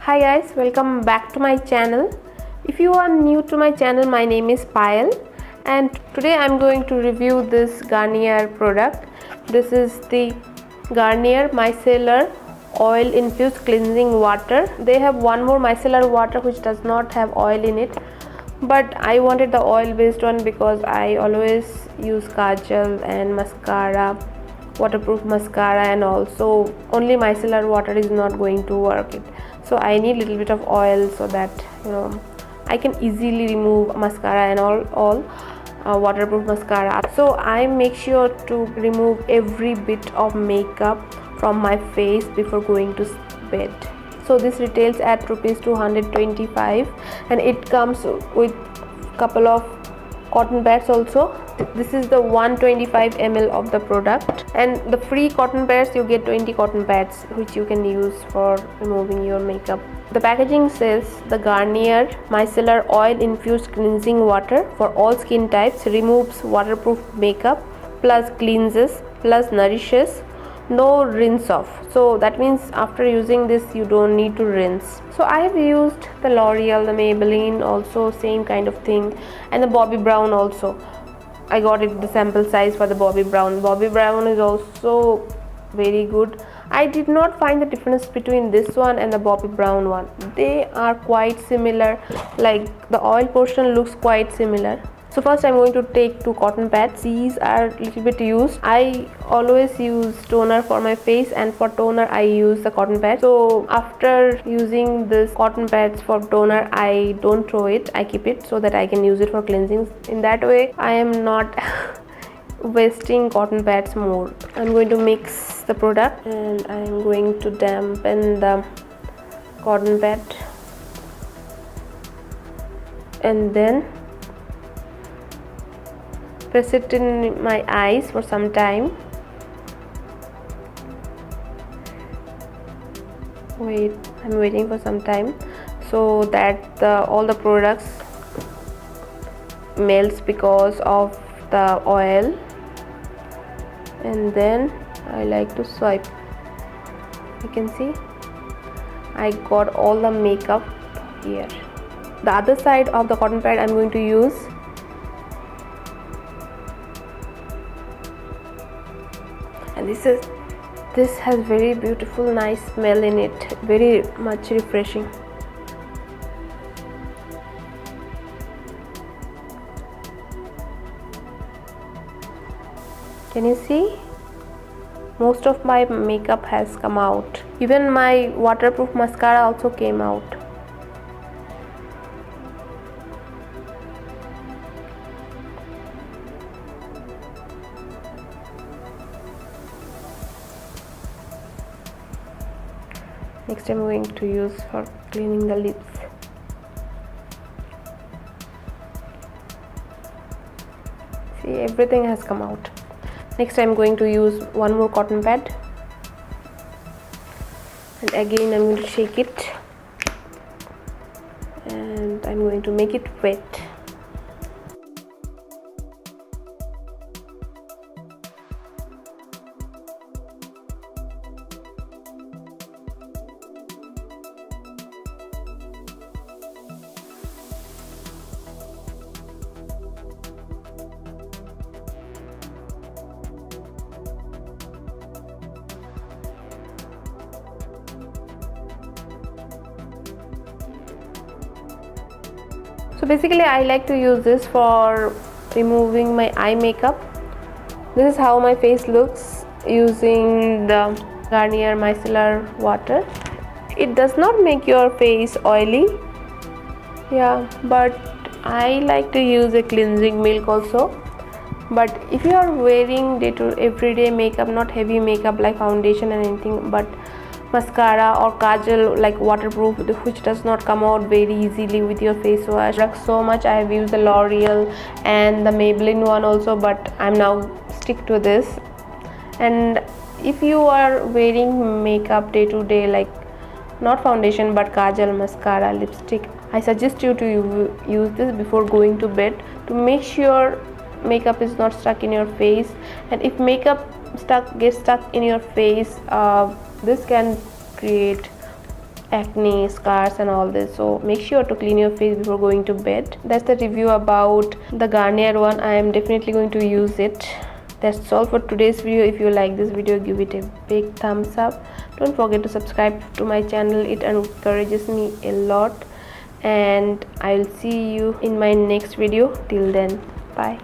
Hi guys, welcome back to my channel. If you are new to my channel, my name is Payel and today I'm going to review this Garnier product. This is the Garnier Micellar Oil-Infused Cleansing Water. They have one more micellar water which does not have oil in it, but I wanted the oil based one because I always use kajal and mascara, waterproof mascara, and also only micellar water is not going to work it. So I need a little bit of oil so that I can easily remove mascara and all waterproof mascara. So I make sure to remove every bit of makeup from my face before going to bed. So this retails at rupees 225 and it comes with couple of cotton pads also. This is the 125 ml of the product, and the free cotton pads you get 20 cotton pads which you can use for removing your makeup. The packaging says the Garnier Micellar Oil Infused Cleansing Water for all skin types, removes waterproof makeup plus cleanses plus nourishes, no rinse off. So that means after using this you don't need to rinse. So I have used the L'Oreal, the Maybelline also same kind of thing, and the Bobbi Brown also. I got it the sample size for the Bobbi Brown. Bobbi Brown is also very good. I did not find the difference between this one and the Bobbi Brown one. They are quite similar, like the oil portion looks quite similar. So first I'm going to take 2 cotton pads. These are a little bit used. I always use toner for my face, and for toner I use the cotton pad. So after using this cotton pads for toner, I don't throw it, I keep it so that I can use it for cleansing. In that way I am not wasting cotton pads more. I'm going to mix the product and I'm going to dampen the cotton pad and then press it in my eyes for some time. I'm waiting for some time so that all the products melts because of the oil, and then I like to swipe. You can see I got all the makeup here. The other side of the cotton pad I'm going to use. And this has very beautiful nice smell in it, very much refreshing. Can you see? Most of my makeup has come out. Even my waterproof mascara also came out. Next I'm going to use for cleaning the lips. See, everything has come out. Next I'm going to use one more cotton pad, and again I'm going to shake it and I'm going to make it wet. So basically I like to use this for removing my eye makeup. This is how my face looks using the Garnier Micellar water. It does not make your face oily, but I like to use a cleansing milk also. But if you are wearing everyday makeup, not heavy makeup like foundation and anything, but mascara or kajal like waterproof, which does not come out very easily with your face wash. So much I have used the L'Oreal and the Maybelline one also, but I'm now stick to this. And if you are wearing makeup day to day, like not foundation but kajal, mascara, lipstick, I suggest you to use this before going to bed to make sure makeup is not stuck in your face. And if makeup gets stuck in your face, this can create acne, scars and all this. So make sure to clean your face before going to bed. That's the review about the Garnier one. I am definitely going to use it. That's all for today's video. If you like this video, give it a big thumbs up. Don't forget to subscribe to my channel. It encourages me a lot, and I'll see you in my next video. Till then, bye.